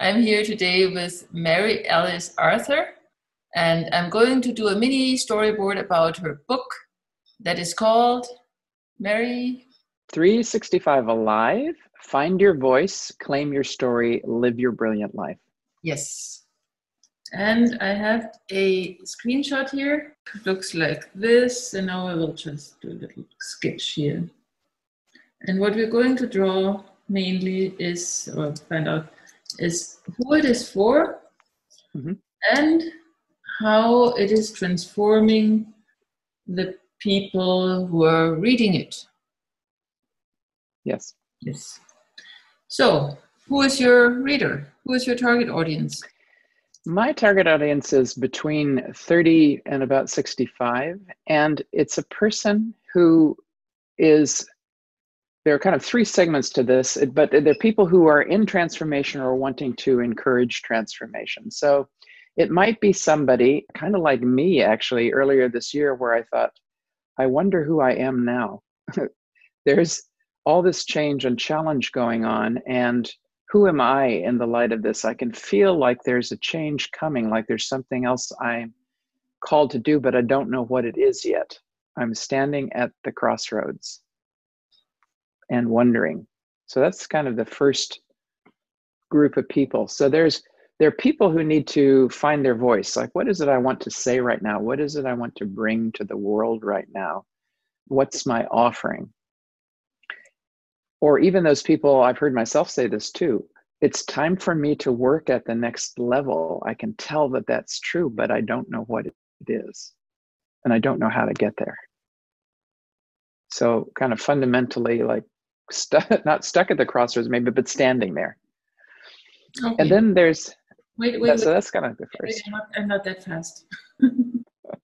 I'm here today with Mary Alice Arthur, and I'm going to do a mini storyboard about her book that is called Mary. 365 Alive, find your voice, claim your story, live your brilliant life. Yes. And I have a screenshot here. It looks like this, and now I will just do a little sketch here. And what we're going to draw mainly is, or find out, is who it is for and how it is transforming the people who are reading it. Yes. Yes. So, who is your reader? Who is your target audience? My target audience is between 30 and about 65, and it's a person who is, there are kind of three segments to this, but they're people who are in transformation or wanting to encourage transformation. So it might be somebody kind of like me, actually, earlier this year, where I thought, I wonder who I am now. There's all this change and challenge going on, and who am I in the light of this? I can feel like there's a change coming, like there's something else I'm called to do, but I don't know what it is yet. I'm standing at the crossroads and wondering. So that's kind of the first group of people. So there are people who need to find their voice. Like, what is it I want to say right now? What is it I want to bring to the world right now? What's my offering? Or even those people, I've heard myself say this too, it's time for me to work at the next level. I can tell that that's true, but I don't know what it is. And I don't know how to get there. So kind of fundamentally, like not stuck at the crossroads maybe, but standing there. Okay. And then there's, wait. So that's kind of the first. I'm not that fast.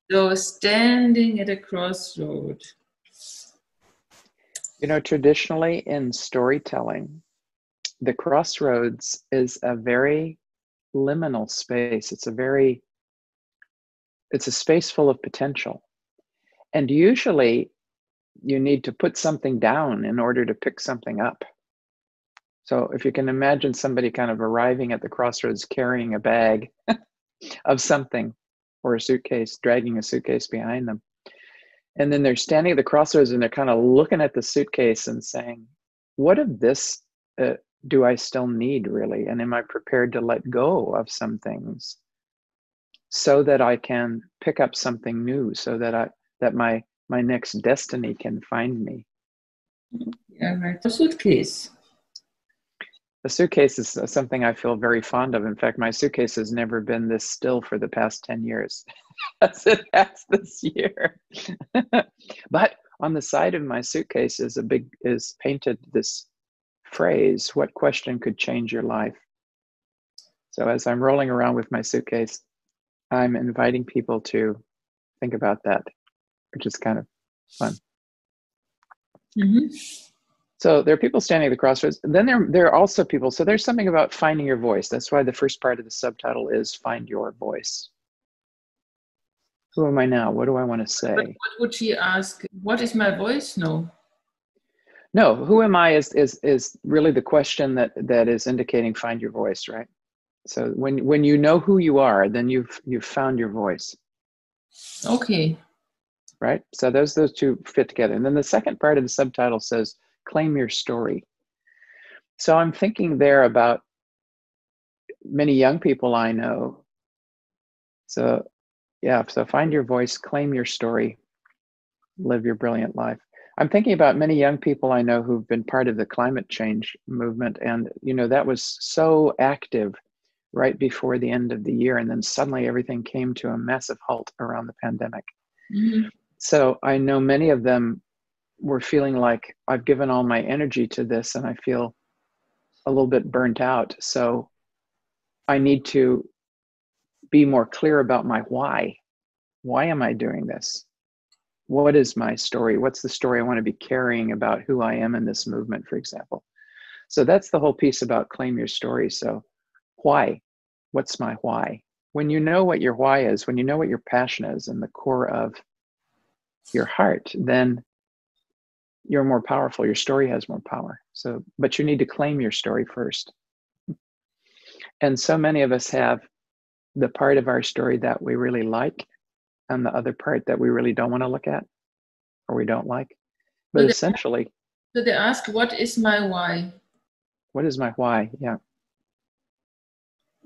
So standing at a crossroad. You know, traditionally in storytelling, the crossroads is a very liminal space. It's a space full of potential. And usually you need to put something down in order to pick something up. So if you can imagine somebody kind of arriving at the crossroads carrying a bag of something or a suitcase, dragging a suitcase behind them. And then they're standing at the crossroads and they're kind of looking at the suitcase and saying, what of this do I still need really? And am I prepared to let go of some things so that I can pick up something new, so that my next destiny can find me? Yeah, right. A suitcase. The suitcase is something I feel very fond of. In fact, my suitcase has never been this still for the past 10 years, as it has this year. But on the side of my suitcase is painted this phrase, what question could change your life? So as I'm rolling around with my suitcase, I'm inviting people to think about that, which is kind of fun. Mm-hmm. So there are people standing at the crossroads. And then there are also people, so there's something about finding your voice. That's why the first part of the subtitle is Find Your Voice. Who am I now? What do I want to say? But what would she ask? What is my voice? No. No, who am I is really the question that is indicating find your voice, right? So when you know who you are, then you've found your voice. Okay. Right? So those two fit together. And then the second part of the subtitle says, claim your story. So I'm thinking there about many young people I know. So yeah, so find your voice, claim your story, live your brilliant life. I'm thinking about many young people I know who've been part of the climate change movement. And, you know, that was so active right before the end of the year. And then suddenly everything came to a massive halt around the pandemic. Mm-hmm. So I know many of them were feeling like I've given all my energy to this and I feel a little bit burnt out. So I need to be more clear about my why. Why am I doing this? What is my story? What's the story I want to be carrying about who I am in this movement, for example? So that's the whole piece about claim your story. So why? What's my why? When you know what your why is, when you know what your passion is in the core of your heart, then you're more powerful. Your story has more power. So, but you need to claim your story first. And so many of us have the part of our story that we really like and the other part that we really don't want to look at or we don't like. But So essentially, they ask, what is my why? what is my why? Yeah.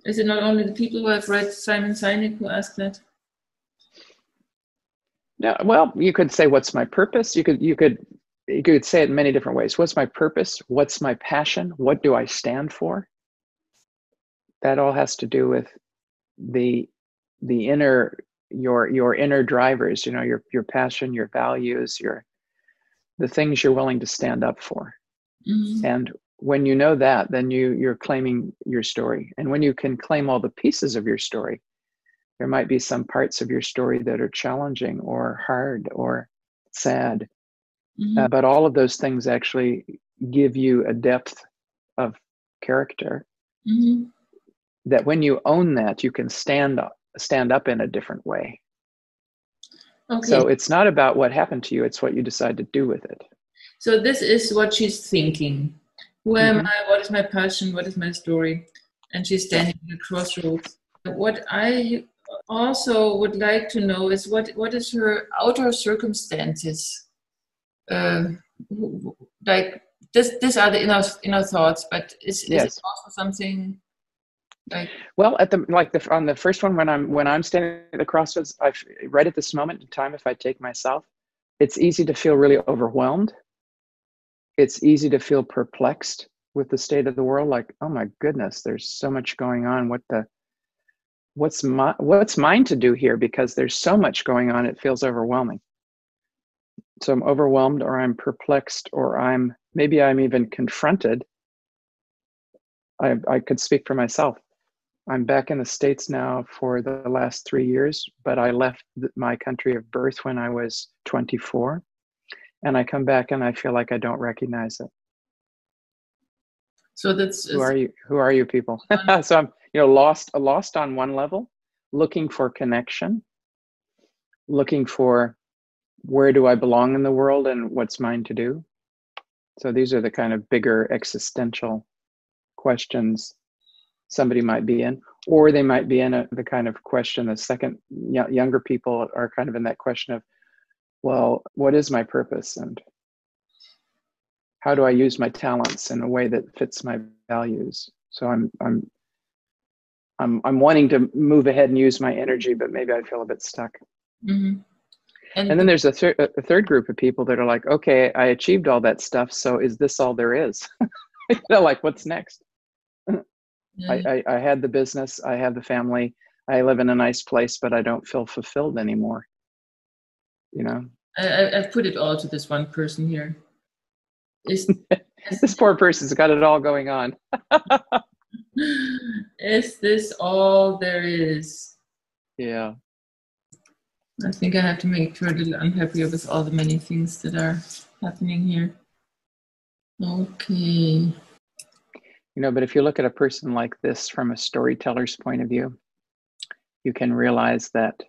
Is it not only the people who have read Simon Sinek who ask that? No, well, you could say, what's my purpose? You could say it in many different ways. What's my purpose? What's my passion? What do I stand for? That all has to do with the inner, your inner drivers, you know, your passion, your values, the things you're willing to stand up for. Mm-hmm. And when you know that, then you're claiming your story. And when you can claim all the pieces of your story, there might be some parts of your story that are challenging or hard or sad. Mm-hmm. But all of those things actually give you a depth of character Mm-hmm. that when you own that, you can stand up in a different way. Okay. So it's not about what happened to you, it's what you decide to do with it. So this is what she's thinking. Who am I? What is my passion? What is my story? And she's standing at a crossroads. What I also would like to know is what is her outer circumstances? Like these are the inner thoughts, but is it also something like? Well, on the first one, when I'm standing at the crossroads, right at this moment in time, if I take myself, it's easy to feel really overwhelmed. It's easy to feel perplexed with the state of the world. Like, oh my goodness, there's so much going on. What's mine to do here? Because there's so much going on, it feels overwhelming. So I'm overwhelmed, or I'm perplexed, or maybe I'm even confronted. I could speak for myself. I'm back in the States now for the last 3 years, but I left my country of birth when I was 24. And I come back and I feel like I don't recognize it. So that's who are you people? So I'm lost on one level, looking for connection, looking for where do I belong in the world and what's mine to do. So these are the kind of bigger existential questions somebody might be in, or they might be in the kind of question the second younger people are kind of in that question of, well, what is my purpose and how do I use my talents in a way that fits my values? So I'm wanting to move ahead and use my energy, but maybe I feel a bit stuck. Mm-hmm. And then there's a third group of people that are like, okay, I achieved all that stuff, so is this all there is? Like, what's next? Yeah. I had the business, I have the family, I live in a nice place, but I don't feel fulfilled anymore. I've put it all to this one person here. This poor person's got it all going on. Is this all there is? Yeah. I think I have to make her a little unhappier with all the many things that are happening here. Okay. But if you look at a person like this from a storyteller's point of view, you can realize that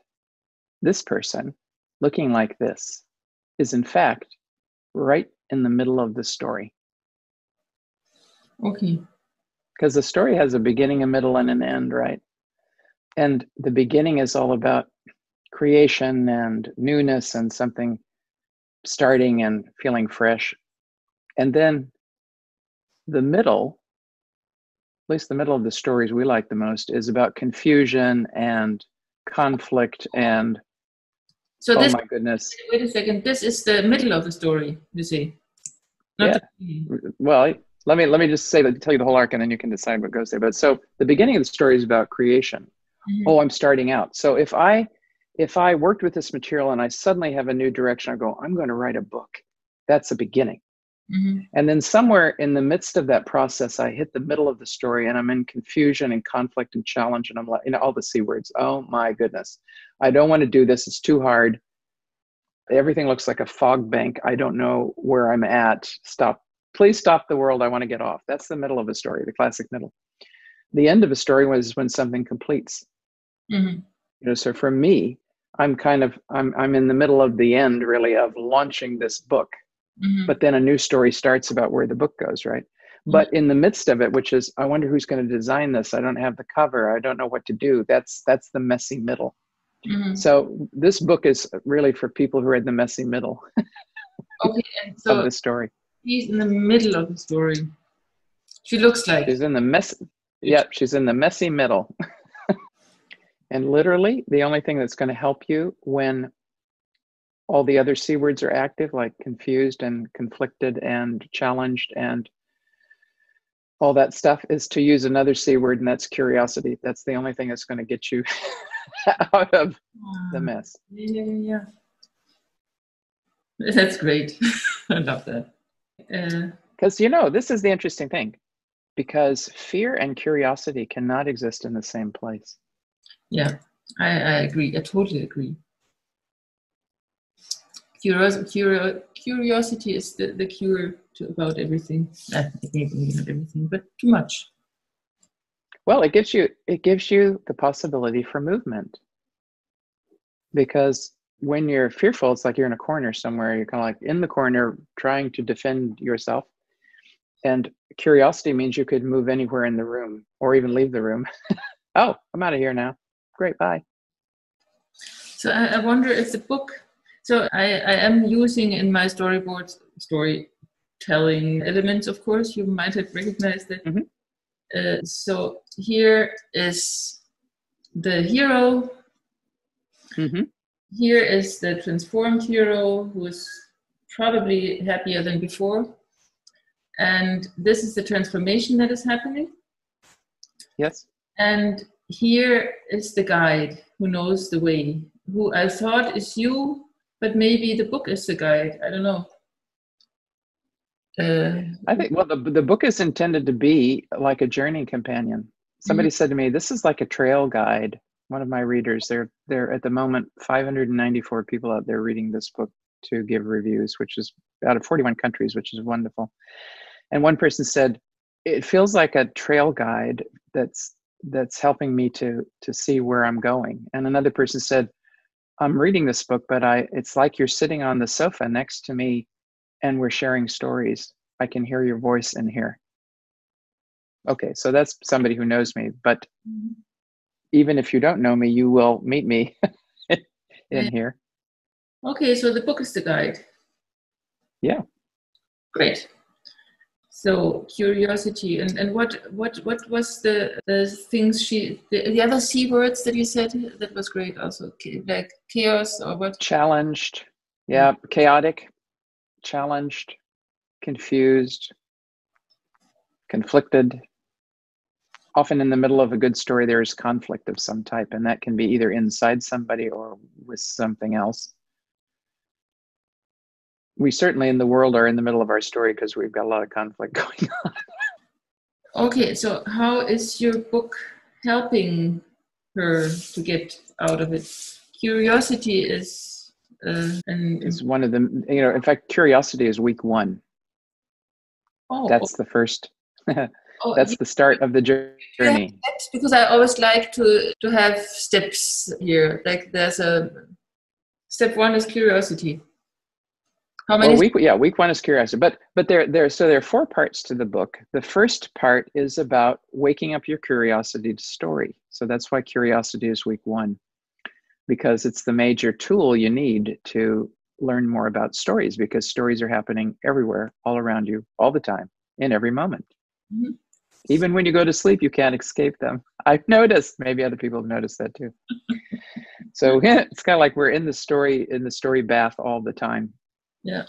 this person, looking like this, is in fact right in the middle of the story. Okay. Because the story has a beginning, a middle, and an end, right? And the beginning is all about creation and newness and something starting and feeling fresh. And then the middle, at least the middle of the stories we like the most, is about confusion and conflict and oh my goodness. Wait a second. This is the middle of the story, you see. Well, let me just tell you the whole arc, and then you can decide what goes there. But so the beginning of the story is about creation. Mm-hmm. Oh, I'm starting out. So if I worked with this material and I suddenly have a new direction, I go, I'm going to write a book. That's the beginning. Mm-hmm. And then somewhere in the midst of that process, I hit the middle of the story and I'm in confusion and conflict and challenge. And I'm like, all the C words. Oh my goodness. I don't want to do this. It's too hard. Everything looks like a fog bank. I don't know where I'm at. Stop. Please stop the world. I want to get off. That's the middle of a story, the classic middle. The end of a story was when something completes. Mm-hmm. So for me, I'm in the middle of the end, really, of launching this book. Mm-hmm. But then a new story starts about where the book goes, right? But in the midst of it, which is, I wonder who's going to design this. I don't have the cover. I don't know what to do. That's the messy middle. Mm-hmm. So this book is really for people who are in the messy middle Okay, and so of the story. she's in the middle of the story. She looks like She's in the mess. Yep, she's in the messy middle. And literally, the only thing that's going to help you when all the other C words are active, like confused and conflicted and challenged and all that stuff, is to use another C word, and that's curiosity. That's the only thing that's going to get you out of the mess. Yeah. That's great. I love that. Because, this is the interesting thing, because fear and curiosity cannot exist in the same place. Yeah, I agree. I totally agree. Curiosity is the cure about everything. Maybe not everything, but too much. Well, it gives you the possibility for movement. Because when you're fearful, it's like you're in a corner somewhere. You're kind of like in the corner trying to defend yourself. And curiosity means you could move anywhere in the room or even leave the room. Oh, I'm out of here now. Great, bye. So I wonder if the book, so I am using in my storyboards storytelling elements, of course, you might have recognized it. Mm-hmm. So here is the hero. Mm-hmm. Here is the transformed hero who is probably happier than before. And this is the transformation that is happening. Yes. And here is the guide who knows the way, who I thought is you, but maybe the book is the guide. I don't know. I think, well, the book is intended to be like a journey companion. Somebody mm-hmm. said to me, this is like a trail guide. One of my readers, they're at the moment 594 people out there reading this book to give reviews, which is out of 41 countries, which is wonderful. And one person said, it feels like a trail guide that's helping me to see where I'm going. And another person said, I'm reading this book, but it's like you're sitting on the sofa next to me and we're sharing stories. I can hear your voice in here. Okay, so that's somebody who knows me, but even if you don't know me, you will meet me in here. Okay, so the book is the guide. Yeah. Great. So curiosity and what was the things the other C words that you said that was great also, like chaos or what? Challenged. Yeah, chaotic, challenged, confused, conflicted. Often in the middle of a good story, there is conflict of some type, and that can be either inside somebody or with something else. We certainly in the world are in the middle of our story because we've got a lot of conflict going on. Okay, so how is your book helping her to get out of it? Curiosity is one of them. In fact, curiosity is week 1. Oh, that's the first. That's the start of the journey. Because I always like to have steps here. Like there's step 1 is curiosity. How many? Well, week 1 is curiosity, but there are 4 parts to the book. The first part is about waking up your curiosity to story. So that's why curiosity is week 1, because it's the major tool you need to learn more about stories, because stories are happening everywhere, all around you, all the time, in every moment. Mm-hmm. Even when you go to sleep, you can't escape them. I've noticed. Maybe other people have noticed that too. So it's kind of like we're in the story bath all the time. Yeah.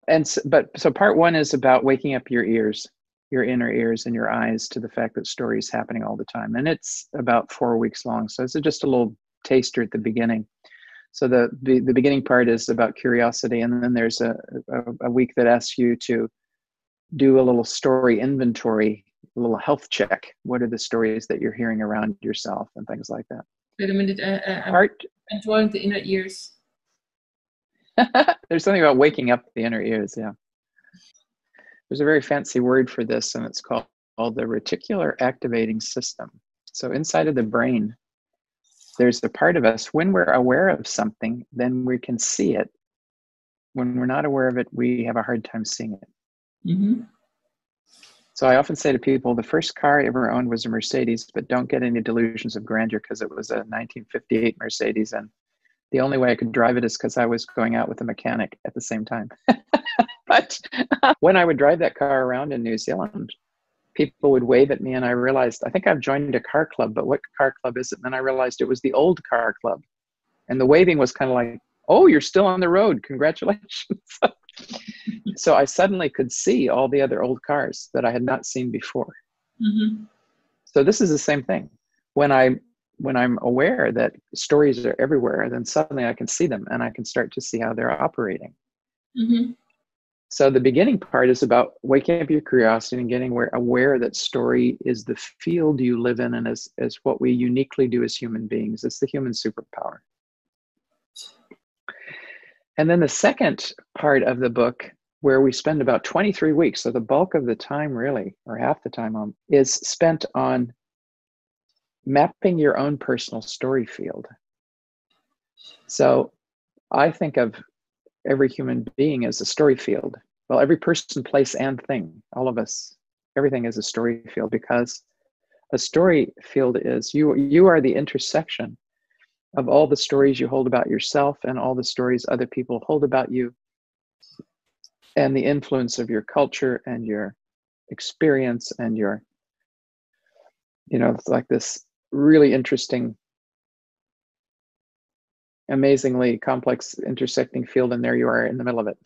And so part 1 is about waking up your ears, your inner ears and your eyes to the fact that story is happening all the time. And it's about 4 weeks long. So it's just a little taster at the beginning. So the beginning part is about curiosity. And then there's a week that asks you to do a little story inventory, a little health check. What are the stories that you're hearing around yourself and things like that? Wait a minute. I'm enjoying the inner ears. There's something about waking up the inner ears, yeah. There's a very fancy word for this, and it's called the reticular activating system. So inside of the brain, there's the part of us, when we're aware of something, then we can see it. When we're not aware of it, we have a hard time seeing it. Mm-hmm. So I often say to people, the first car I ever owned was a Mercedes, but don't get any delusions of grandeur because it was a 1958 Mercedes. And the only way I could drive it is because I was going out with a mechanic at the same time. But when I would drive that car around in New Zealand, people would wave at me and I realized, I think I've joined a car club, but what car club is it? And then I realized it was the old car club. And the waving was kind of like, oh, you're still on the road. Congratulations. So I suddenly could see all the other old cars that I had not seen before. Mm-hmm. So this is the same thing. When I'm aware that stories are everywhere, then suddenly I can see them and I can start to see how they're operating. Mm-hmm. So the beginning part is about waking up your curiosity and getting aware that story is the field you live in and is what we uniquely do as human beings. It's the human superpower. And then the second part of the book, where we spend about 23 weeks, so the bulk of the time really, or half the time, is spent on mapping your own personal story field. So I think of every human being as a story field. Well, every person, place, and thing, all of us, everything is a story field, because a story field is you are the intersection of all the stories you hold about yourself and all the stories other people hold about you, and the influence of your culture and your experience and your, it's like this really interesting, amazingly complex intersecting field, and there you are in the middle of it.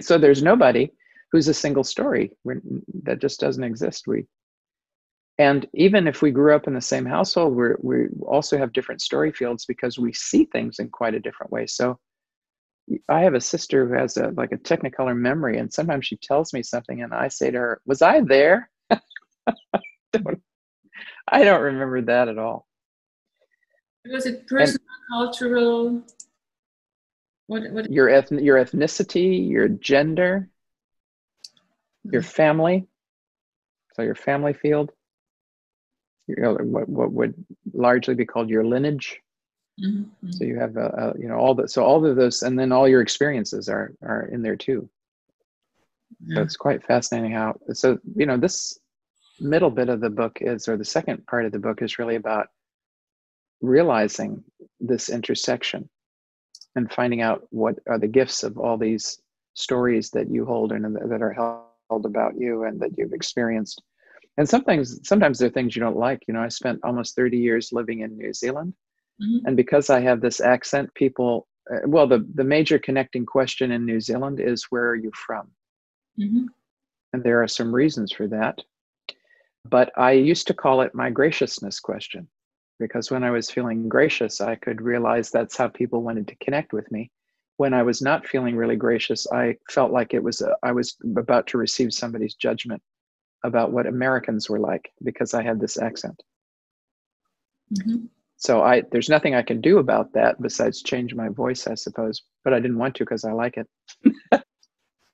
So there's nobody who's a single story. That just doesn't exist. And even if we grew up in the same household, we also have different story fields because we see things in quite a different way. So I have a sister who has a technicolor memory, and sometimes she tells me something and I say to her, was I there? I don't remember that at all. Was it personal, cultural? What? Your ethnicity, your gender, your family. So your family field, what would largely be called your lineage. Mm-hmm. So you have all of those, and then all your experiences are in there too. Yeah. So it's quite fascinating how. So this middle bit of the book or the second part of the book is really about realizing this intersection and finding out what are the gifts of all these stories that you hold and that are held about you and that you've experienced. And sometimes there are things you don't like. I spent almost 30 years living in New Zealand. Mm-hmm. And because I have this accent, people, the major connecting question in New Zealand is, where are you from? Mm-hmm. And there are some reasons for that. But I used to call it my graciousness question, because when I was feeling gracious, I could realize that's how people wanted to connect with me. When I was not feeling really gracious, I felt like I was about to receive somebody's judgment about what Americans were like, because I had this accent. Mm-hmm. So there's nothing I can do about that besides change my voice, I suppose. But I didn't want to because I like it.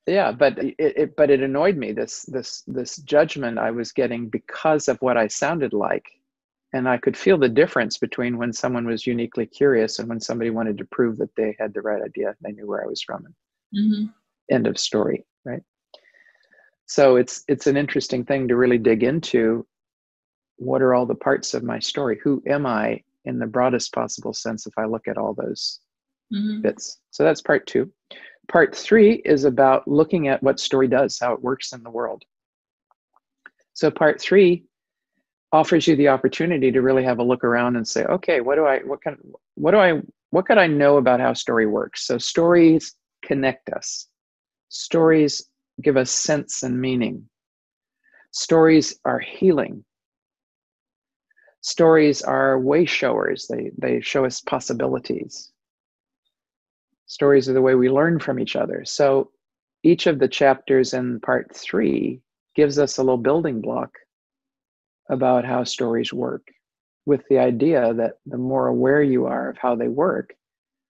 Yeah, but it annoyed me, this judgment I was getting because of what I sounded like. And I could feel the difference between when someone was uniquely curious and when somebody wanted to prove that they had the right idea, they knew where I was from. Mm-hmm. End of story, right? So it's an interesting thing to really dig into. What are all the parts of my story? Who am I in the broadest possible sense if I look at all those mm-hmm. bits? So that's part 2. Part 3 is about looking at what story does, how it works in the world. So part 3 offers you the opportunity to really have a look around and say, okay, what could I know about how story works? So stories connect us. Stories give us sense and meaning. Stories are healing. Stories are way showers. They show us possibilities. Stories are the way we learn from each other. So each of the chapters in part 3 gives us a little building block about how stories work, with the idea that the more aware you are of how they work,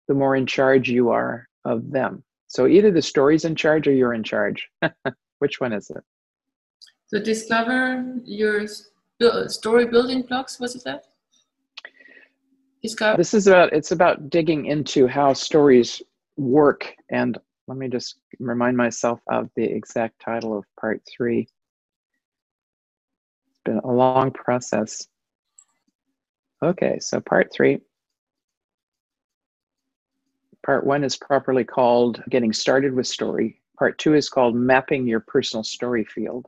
the more in charge you are of them. So either the story's in charge or you're in charge. Which one is it? So discover your story building blocks, was it that? It's about digging into how stories work. And let me just remind myself of the exact title of part 3. been a long process. Okay, so part 3. Part 1 is properly called Getting Started with Story. Part 2 is called Mapping Your Personal Story Field.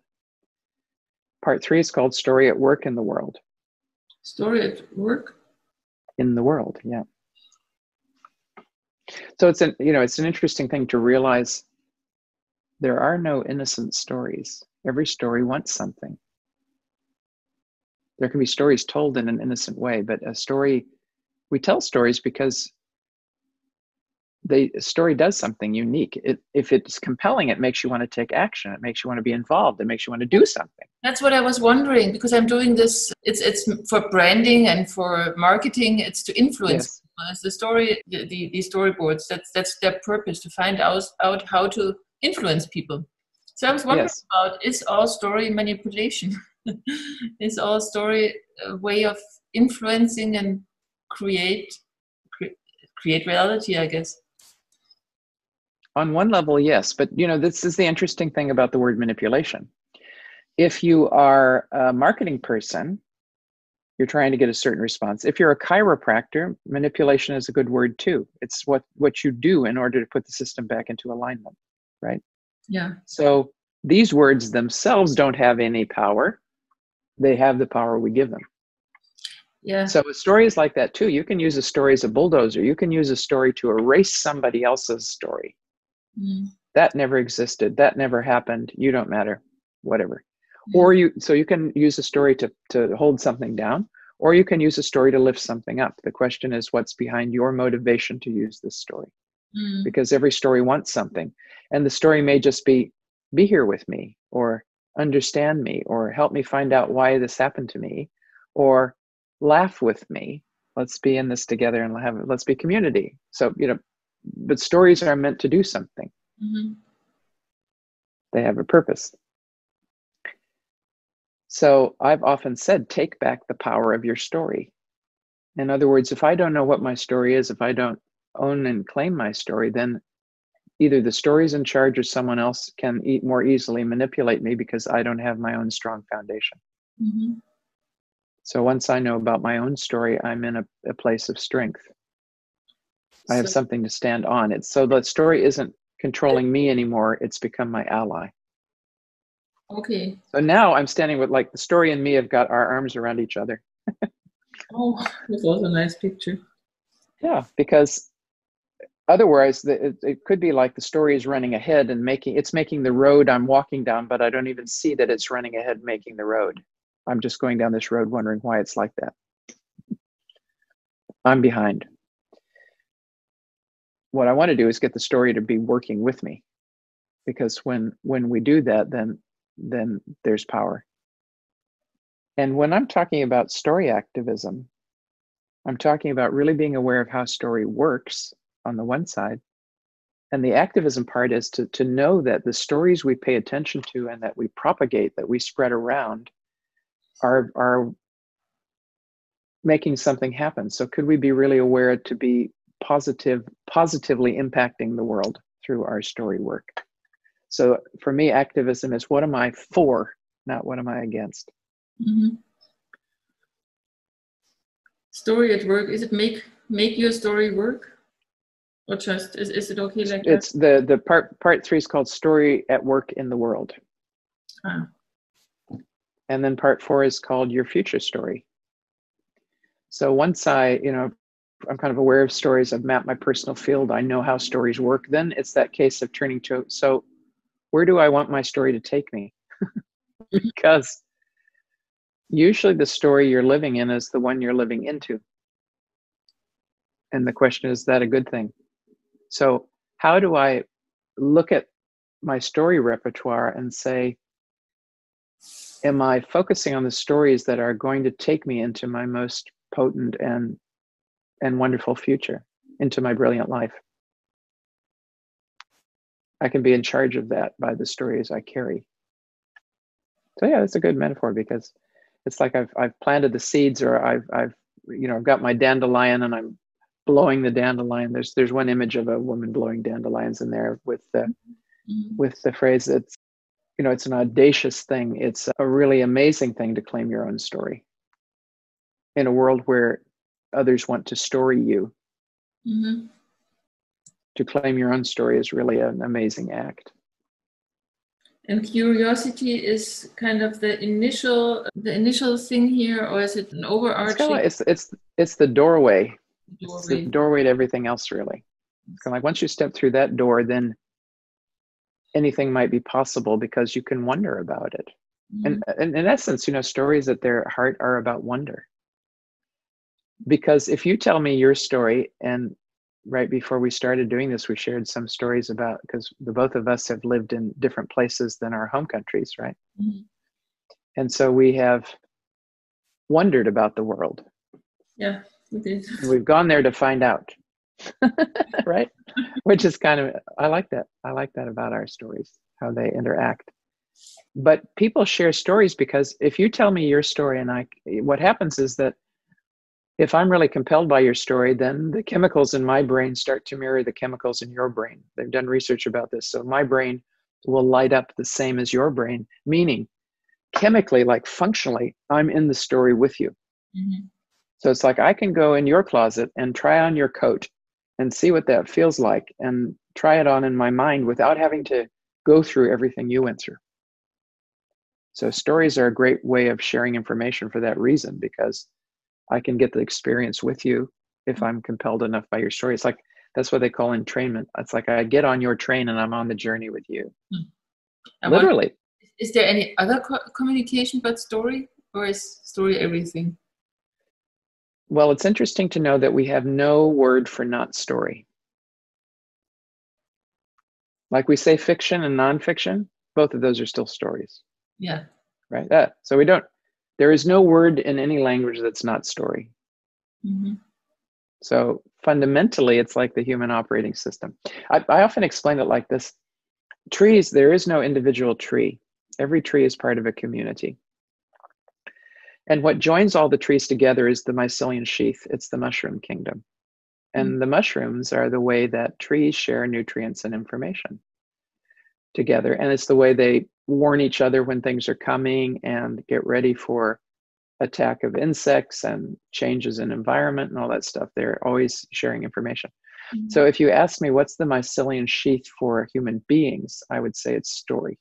Part 3 is called Story at Work in the World. Story at work? In the world, yeah. So it's an interesting thing to realize there are no innocent stories. Every story wants something. There can be stories told in an innocent way, but we tell stories because a story does something unique. If it's compelling, it makes you want to take action. It makes you want to be involved. It makes you want to do something. That's what I was wondering, because I'm doing this. It's for branding and for marketing. It's to influence people. It's the story, the storyboards. That's their purpose, to find out how to influence people. So I was wondering about, is all story manipulation? Is all story a way of influencing and create reality, I guess? On one level, yes. But, this is the interesting thing about the word manipulation. If you are a marketing person, you're trying to get a certain response. If you're a chiropractor, manipulation is a good word too. It's what you do in order to put the system back into alignment, right? Yeah. So these words themselves don't have any power. They have the power we give them. Yeah. So a story is like that too. You can use a story as a bulldozer. You can use a story to erase somebody else's story. That never existed. That never happened. You don't matter. Whatever. Yeah. Or you can use a story to hold something down, or you can use a story to lift something up. The question is, what's behind your motivation to use this story? Because every story wants something. And the story may just be here with me, or understand me, or help me find out why this happened to me, or laugh with me. Let's be in this together and let's be community. So, but stories are meant to do something. They have a purpose. So I've often said, take back the power of your story. In other words, if I don't know what my story is, if I don't own and claim my story, then either the story's in charge or someone else can more easily manipulate me because I don't have my own strong foundation. So once I know about my own story, I'm in a place of strength. I have something to stand on. It's so the story isn't controlling me anymore. It's become my ally. Okay. So now I'm standing with, like, the story and me have got our arms around each other. Oh, that's also a nice picture. Yeah, because otherwise it could be like the story is running ahead and making the road I'm walking down, but I don't even see that it's running ahead making the road. I'm just going down this road wondering why it's like that. I'm behind. What I want to do is get the story to be working with me, because when we do that, then there's power. And when I'm talking about story activism, I'm talking about really being aware of how story works on the one side. And the activism part is to know that the stories we pay attention to and that we propagate, that we spread around, are making something happen. So could we be really aware to be positively impacting the world through our story work? So for me, activism is, what am I for, not what am I against? Story at work, is it make your story work? Or just, is it okay like it's that? The part 3 is called Story at Work in the World. And then part 4 is called Your Future Story. So once I'm kind of aware of stories, I've mapped my personal field, I know how stories work, then it's that case of turning to, so where do I want my story to take me? Because usually the story you're living in is the one you're living into. And the question is that a good thing? So how do I look at my story repertoire and say, am I focusing on the stories that are going to take me into my most potent and wonderful future, into my brilliant life? I can be in charge of that by the stories I carry. So yeah, that's a good metaphor, because it's like I've planted the seeds, or I've got my dandelion and I'm blowing the dandelion. There's one image of a woman blowing dandelions in there with the phrase, it's an audacious thing. It's a really amazing thing to claim your own story in a world where others want to story you. Mm-hmm. To claim your own story is really an amazing act. And curiosity is kind of the initial thing here, or is it an overarching? It's the doorway. Doorway. It's the doorway to everything else, really. It's kind of like once you step through that door, then anything might be possible because you can wonder about it. Mm-hmm. And in essence, stories at their heart are about wonder. Because if you tell me your story, and right before we started doing this, we shared some stories about, because the both of us have lived in different places than our home countries, right? Mm-hmm. And so we have wondered about the world. Yeah, we did. We've gone there to find out, right? Which is kind of, I like that. I like that about our stories, how they interact. But people share stories because if you tell me your story, and what happens is that if I'm really compelled by your story, then the chemicals in my brain start to mirror the chemicals in your brain. They've done research about this. So my brain will light up the same as your brain, meaning chemically, like functionally, I'm in the story with you. Mm-hmm. So it's like I can go in your closet and try on your coat and see what that feels like and try it on in my mind without having to go through everything you went through. So stories are a great way of sharing information for that reason, because I can get the experience with you if I'm compelled enough by your story. It's like, that's what they call entrainment. It's like I get on your train and I'm on the journey with you. Literally. Is there any other communication but story, or is story everything? Well, it's interesting to know that we have no word for not story. Like we say fiction and nonfiction, both of those are still stories. Yeah. Right? So there is no word in any language that's not story. Mm-hmm. So fundamentally, it's like the human operating system. I often explain it like this. Trees, there is no individual tree. Every tree is part of a community. And what joins all the trees together is the mycelium sheath. It's the mushroom kingdom. And the mushrooms are the way that trees share nutrients and information together. And it's the way they warn each other when things are coming and get ready for attack of insects and changes in environment and all that stuff. They're always sharing information. Mm-hmm. So if you ask me what's the mycelium sheath for human beings, I would say it's story.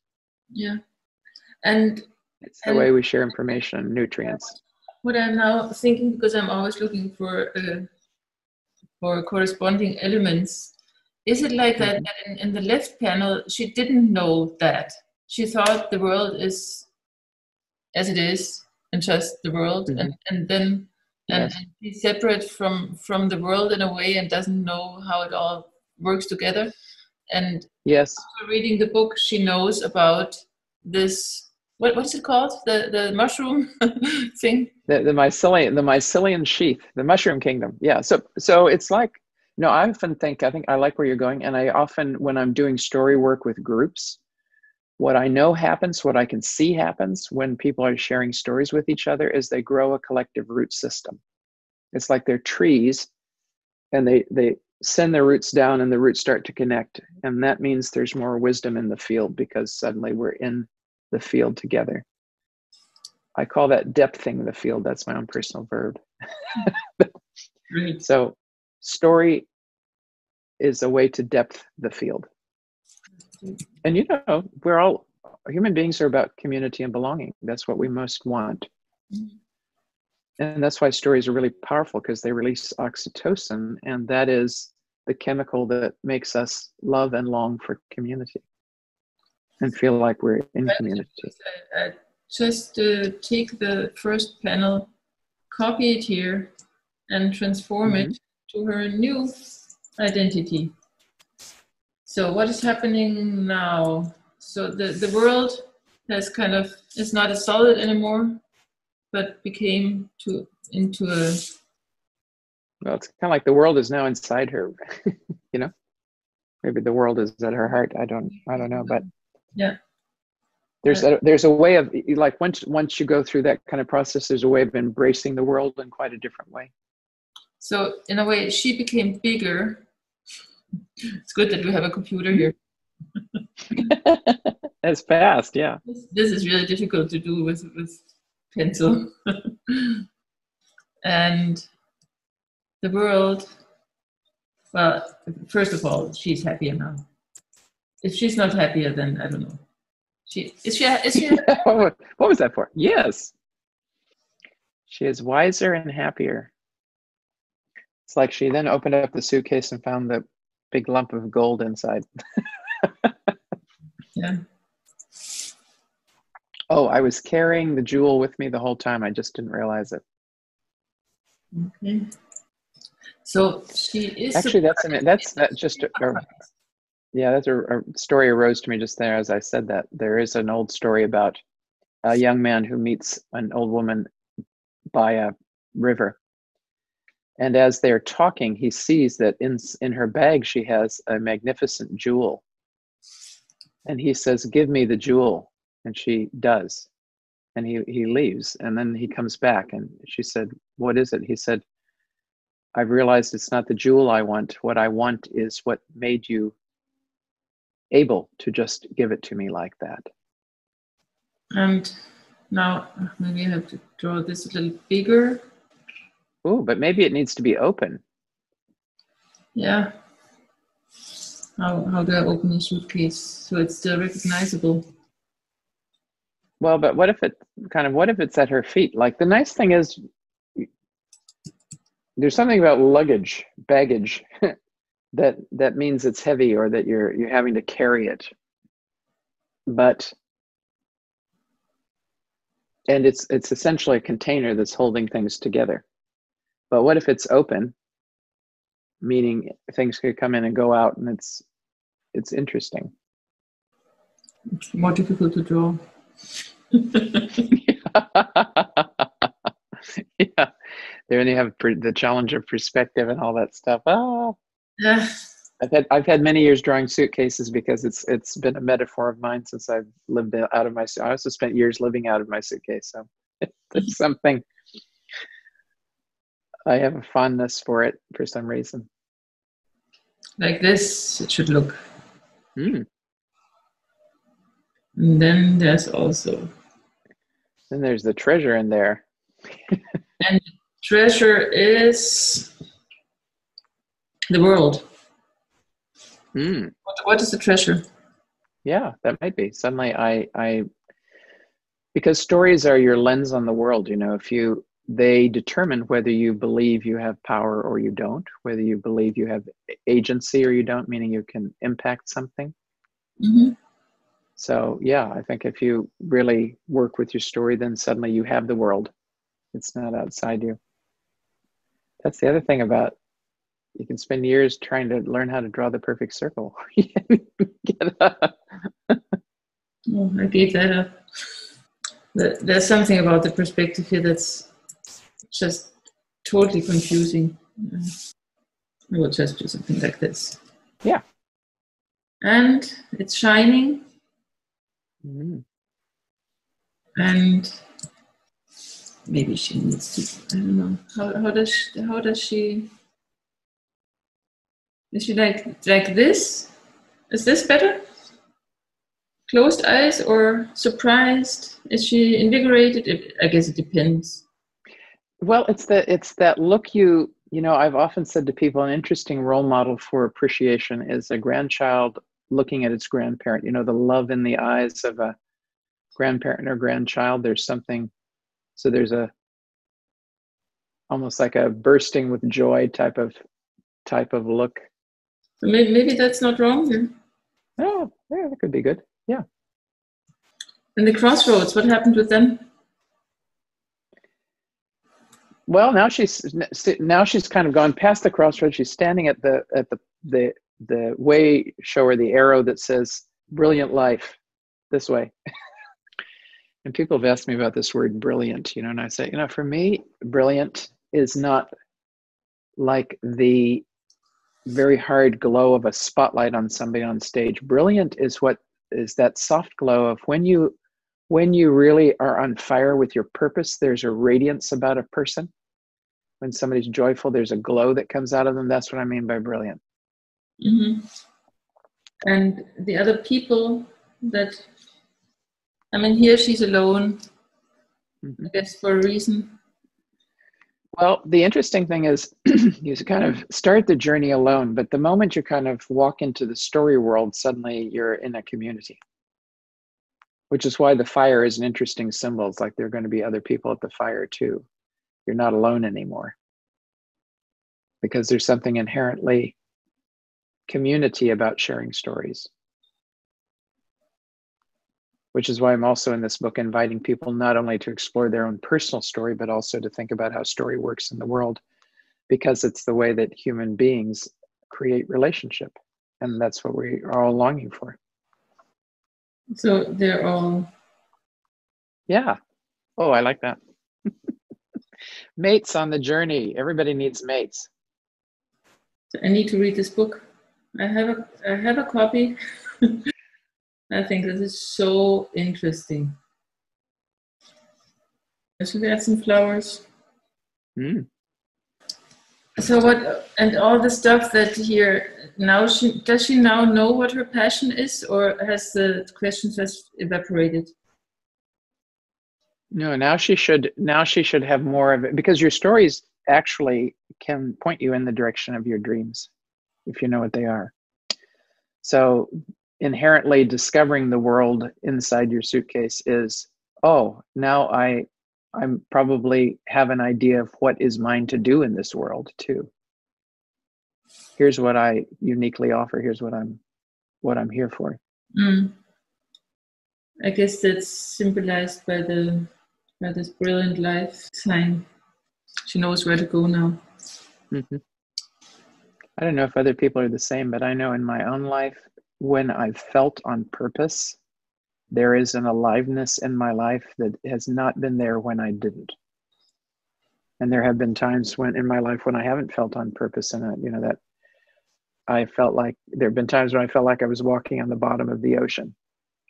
Yeah. And it's the way we share information and nutrients. What I'm now thinking, because I'm always looking for corresponding elements, is it like that in the left panel, she didn't know that. She thought the world is as it is, and just the world, and then and she's separate from the world in a way and doesn't know how it all works together. And after reading the book, she knows about this. What is it called? The mushroom thing? The mycelium sheath, the mushroom kingdom. Yeah. So it's like, I often think I like where you're going, and I often, when I'm doing story work with groups, what I know happens, what I can see happens when people are sharing stories with each other is they grow a collective root system. It's like they're trees, and they send their roots down and the roots start to connect. And that means there's more wisdom in the field because suddenly we're in the field together. I call that depthing the field. That's my own personal verb. So story is a way to depth the field. And human beings are about community and belonging. That's what we most want. Mm-hmm. And that's why stories are really powerful, because they release oxytocin, and that is the chemical that makes us love and long for community and feel like we're in community. Just take the first panel, copy it here, and transform it to her new identity. So what is happening now? So the world has is not a solid anymore, but became into a... Well, it's kind of like the world is now inside her, Maybe the world is at her heart. I don't know, but yeah. There's a way of, like, once you go through that kind of process, there's a way of embracing the world in quite a different way. So in a way, she became bigger. It's good that we have a computer here. It's fast, yeah. This is really difficult to do with pencil. And the world, well, first of all, she's happier now. If she's not happier, then I don't know. Is she What was that for? Yes. She is wiser and happier. It's like she then opened up the suitcase and found the big lump of gold inside. Yeah. Oh, I was carrying the jewel with me the whole time. I just didn't realize it. Okay. So she is actually that's a story arose to me just there as I said that. There is an old story about a young man who meets an old woman by a river, and as they're talking, he sees that in her bag she has a magnificent jewel, and he says, "Give me the jewel," and she does, and he leaves, and then he comes back, and she said, "What is it?" He said, "I've realized it's not the jewel I want. What I want is what made you able to just give it to me like that." And now maybe I have to draw this a little bigger. Oh, but maybe it needs to be open. Yeah. How do I open a suitcase so it's still recognizable? Well, but what if it's at her feet? Like, the nice thing is there's something about baggage that means it's heavy, or that you're having to carry it. And it's essentially a container that's holding things together. But what if it's open, meaning things could come in and go out, and it's interesting. It's more difficult to draw. Yeah, there you have the challenge of perspective and all that stuff. Yeah. I've had many years drawing suitcases because it's been a metaphor of mine since I've lived out of my. I also spent years living out of my suitcase, so it's something. I have a fondness for it for some reason. Like this, it should look. Mm. And then there's also. Then there's the treasure in there. And treasure is the world. Mm. What is the treasure? Yeah, that might be. Suddenly because stories are your lens on the world, they determine whether you believe you have power or you don't, whether you believe you have agency or you don't, meaning you can impact something. Mm-hmm. So yeah, I think if you really work with your story, then suddenly you have the world. It's not outside you. That's the other thing about, you can spend years trying to learn how to draw the perfect circle. Oh, I gave that up. There's something about the perspective here that's just totally confusing. I will just do something like this. Yeah. And it's shining. Mm-hmm. And maybe she needs to, I don't know. How does she, is she like this? Is this better? Closed eyes or surprised? Is she invigorated? I guess it depends. Well, it's that look. I've often said to people, an interesting role model for appreciation is a grandchild looking at its grandparent. The love in the eyes of a grandparent or grandchild. There's something. So there's almost like a bursting with joy type of look. So maybe that's not wrong here. Oh, yeah, that could be good. Yeah. And the crossroads, what happened with them? Well, now she's kind of gone past the crossroads. She's standing at the way shower, the arrow that says "brilliant life," this way. And people have asked me about this word "brilliant," and I say, for me, brilliant is not like the very hard glow of a spotlight on somebody on stage. Brilliant is that soft glow of when you really are on fire with your purpose. There's a radiance about a person. When somebody's joyful, there's a glow that comes out of them. That's what I mean by brilliant. Mm-hmm. And the other people that I mean, here she's alone, Mm-hmm. I guess for a reason. Well, the interesting thing is you kind of start the journey alone, but the moment you kind of walk into the story world, suddenly you're in a community, which is why the fire is an interesting symbol. It's like there are going to be other people at the fire too. You're not alone anymore because there's something inherently community about sharing stories, which is why I'm also in this book inviting people not only to explore their own personal story, but also to think about how story works in the world, because it's the way that human beings create relationship. And that's what we are all longing for. So they're all... Yeah. Oh, I like that. Mates on the journey. Everybody needs mates. So I need to read this book. I have a copy. I think this is so interesting. Should we add some flowers? Mm. So what, and all the stuff that here, now does she now know what her passion is, or has the questions just evaporated? No, now she should have more of it, because your stories actually can point you in the direction of your dreams if you know what they are. So inherently discovering the world inside your suitcase is, oh, now I'm probably have an idea of what is mine to do in this world too. Here's what I uniquely offer. Here's what I'm here for. Mm. I guess that's symbolized by this brilliant life sign. She knows where to go now. Mm-hmm. I don't know if other people are the same, but I know in my own life, when I've felt on purpose, there is an aliveness in my life that has not been there when I didn't. And there have been times in my life when I haven't felt on purpose, and that I felt like there have been times when I felt like I was walking on the bottom of the ocean,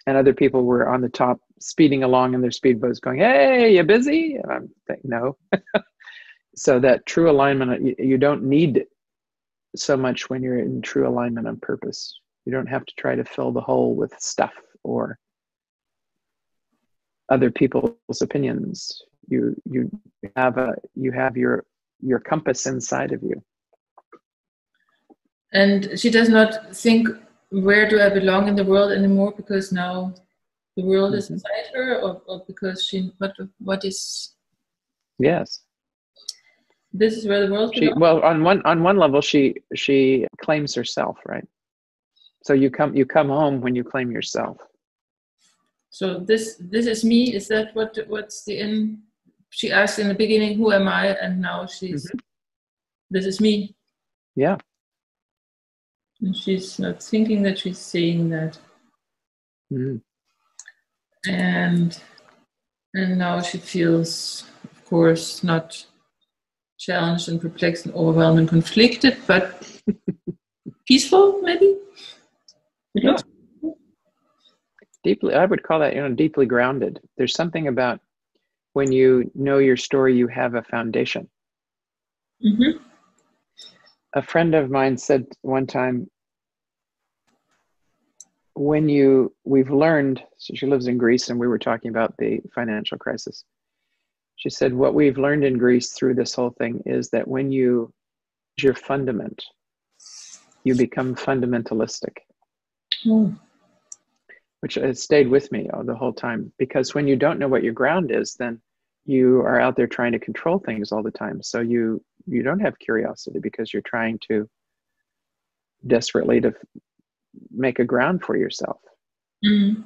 and other people were on the top speeding along in their speedboats going, "Hey, you busy?" And I'm thinking, no. So that true alignment, you don't need so much when you're in true alignment on purpose. You don't have to try to fill the hole with stuff or other people's opinions. You have your compass inside of you. And she does not think, where do I belong in the world anymore, because now the world is inside her, or because what is... Yes. This is where the world belongs? Well, on one level, she claims herself, right? So you come home when you claim yourself. So this is me. Is that what's the end? She asked in the beginning, "Who am I?" And now she's, this is me. Yeah. And she's not thinking that she's saying that. Mm. And now she feels, of course, not challenged and perplexed and overwhelmed and conflicted, but peaceful, maybe? Yeah. Deeply, I would call that, deeply grounded. There's something about when you know your story, you have a foundation. Mm-hmm. A friend of mine said one time, we've learned, so she lives in Greece, and we were talking about the financial crisis. She said, what we've learned in Greece through this whole thing is that when your fundament, you become fundamentalistic. Mm. Which has stayed with me the whole time, because when you don't know what your ground is, then you are out there trying to control things all the time. So you don't have curiosity, because you're trying to desperately to make a ground for yourself. Mm.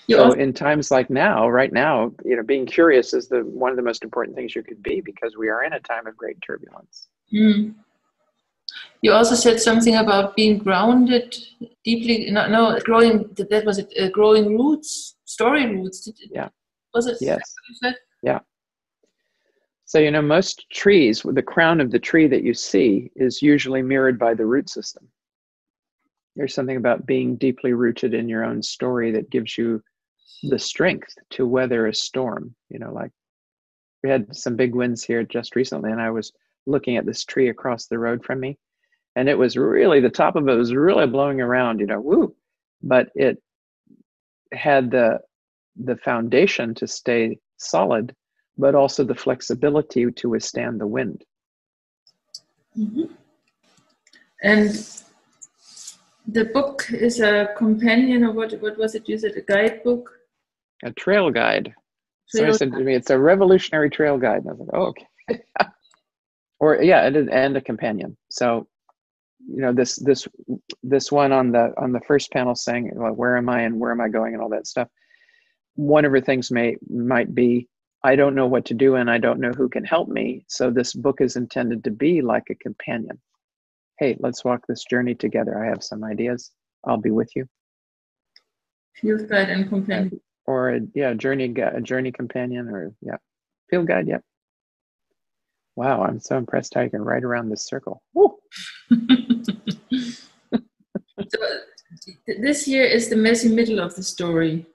So in times like right now, being curious is one of the most important things you could be, because we are in a time of great turbulence. Mm. You also said something about being grounded deeply. No, growing. That was it. Growing roots, story roots. Yeah. Was it? Yes. What you said? Yeah. So most trees, the crown of the tree that you see is usually mirrored by the root system. There's something about being deeply rooted in your own story that gives you the strength to weather a storm. Like we had some big winds here just recently, and I was looking at this tree across the road from me, and it was really, the top of it was really blowing around, woo, but it had the the foundation to stay solid, but also the flexibility to withstand the wind. Mm-hmm. And the book is a companion, or what was it? You said a guidebook? A trail guide. Trail Somebody said to me, it's a revolutionary trail guide. And I was like, oh, okay. Or yeah, it is, and a companion. So, you know, this one on the first panel saying, well, where am I and where am I going and all that stuff. One of her things might be, I don't know what to do and I don't know who can help me. So this book is intended to be like a companion. Hey, let's walk this journey together. I have some ideas. I'll be with you. Field guide and companion. Or a journey companion, or field guide. Yep. Wow, I'm so impressed how you can write around this circle. Woo. So, this here is the messy middle of the story,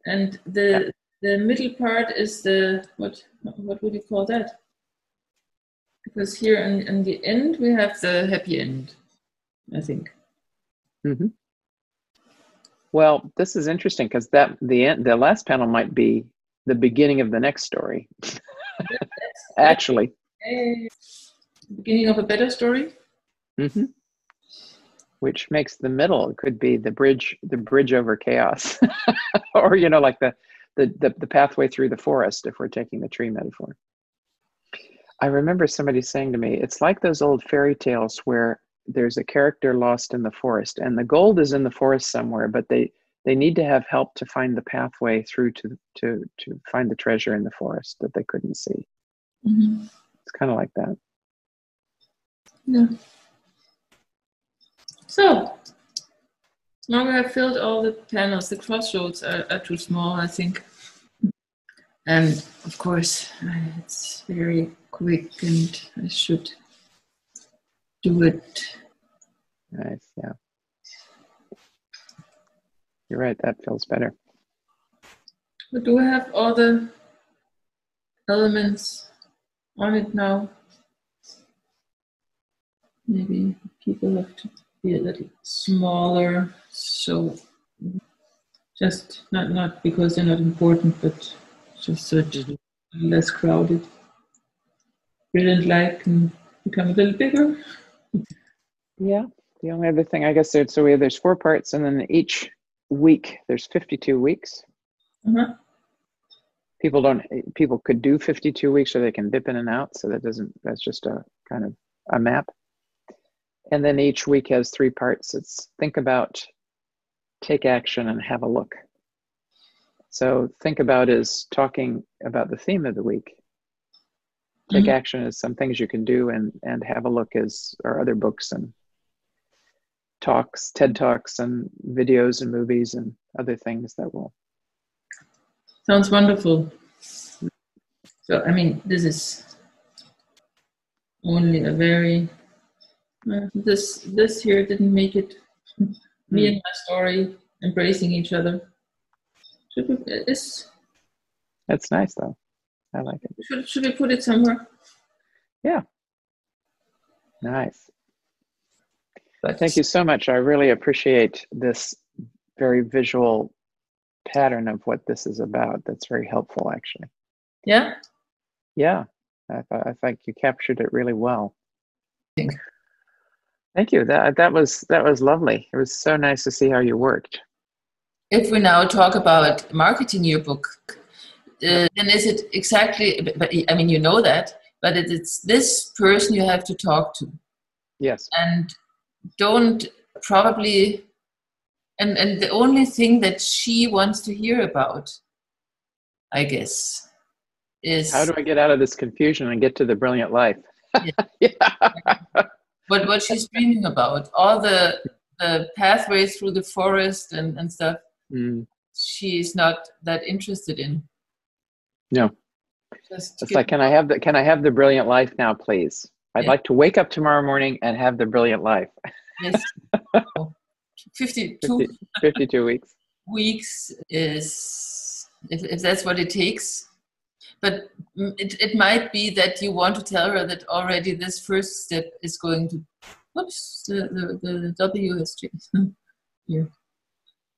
and the middle part is the what would you call that? Because here in the end we have the happy end, I think. Mm-hmm. Well, this is interesting because the last panel might be the beginning of the next story. Actually, the beginning of a better story. Mm-hmm. Which makes the middle, it could be the bridge over chaos, or like the pathway through the forest, if we're taking the tree metaphor. I remember somebody saying to me, it's like those old fairy tales where there's a character lost in the forest and the gold is in the forest somewhere, but they need to have help to find the pathway through to find the treasure in the forest that they couldn't see. Mm-hmm. It's kind of like that. Yeah. So now we have filled all the panels. The crossroads are too small, I think. And of course, it's very quick and I should do it. Nice, yeah. You're right, that feels better. But do we have all the elements on it now? Maybe people have to be a little smaller, so just not because they're not important, but just so it's less crowded. Brilliant light can become a little bigger. Yeah, the only other thing, I guess, there's 4 parts, and then each week there's 52 weeks. Uh-huh. People could do 52 weeks, or they can dip in and out. So that's just a kind of a map. And then each week has 3 parts. It's think about, take action, and have a look. So think about is talking about the theme of the week. Take action is some things you can do, and have a look are other books and talks, TED Talks and videos and movies and other things that will. Sounds wonderful. So, I mean, this is only a very, this here didn't make it. Me and my story embracing each other. That's nice though. I like it. Should we put it somewhere? Yeah. Nice. Thank you so much. I really appreciate this very visual pattern of what this is about. That's very helpful, actually. Yeah? Yeah. I think you captured it really well. Thank you. That was lovely. It was so nice to see how you worked. If we now talk about marketing your book, then is it exactly, but I mean, you know that, but it's this person you have to talk to. Yes. And don't probably, and the only thing that she wants to hear about, I guess, is how do I get out of this confusion and get to the brilliant life? Yeah. But what she's dreaming about, all the pathways through the forest and stuff, she's not that interested in. No. It's like, can I have the brilliant life now, please? I'd like to wake up tomorrow morning and have the brilliant life. Yes. 52 weeks. Weeks is, if that's what it takes. But it might be that you want to tell her that already this first step is going to, whoops, the W has changed here.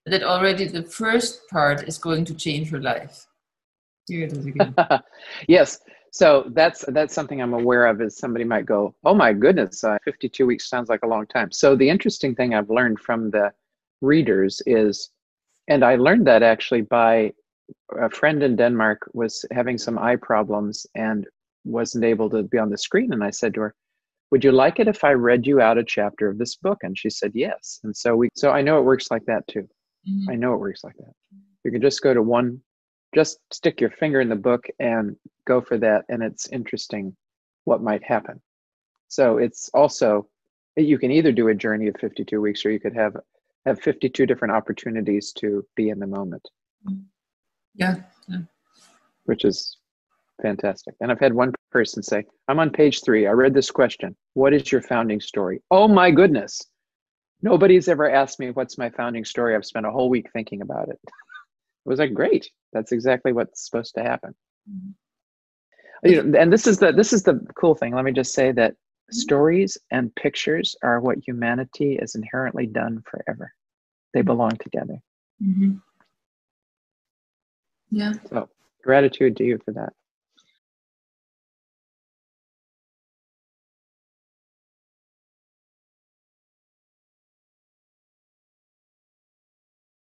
that already the first part is going to change your life. Here it is again. Yes. So that's something I'm aware of, is somebody might go, oh my goodness, 52 weeks sounds like a long time. So the interesting thing I've learned from the readers is, and I learned that actually by a friend in Denmark was having some eye problems and wasn't able to be on the screen. And I said to her, would you like it if I read you out a chapter of this book? And she said, yes. And so I know it works like that too. Mm-hmm. I know it works like that. You can just go to one, just stick your finger in the book and go for that. And it's interesting what might happen. So it's also, you can either do a journey of 52 weeks, or you could have 52 different opportunities to be in the moment. Yeah. Yeah. Which is fantastic. And I've had one person say, I'm on page 3. I read this question. What is your founding story? Oh my goodness. Nobody's ever asked me what's my founding story. I've spent a whole week thinking about it. It was like, great. That's exactly what's supposed to happen. Mm-hmm. You know, and this is the cool thing. Let me just say that stories and pictures are what humanity is inherently done forever. They belong together. Mm-hmm. Yeah. So gratitude to you for that.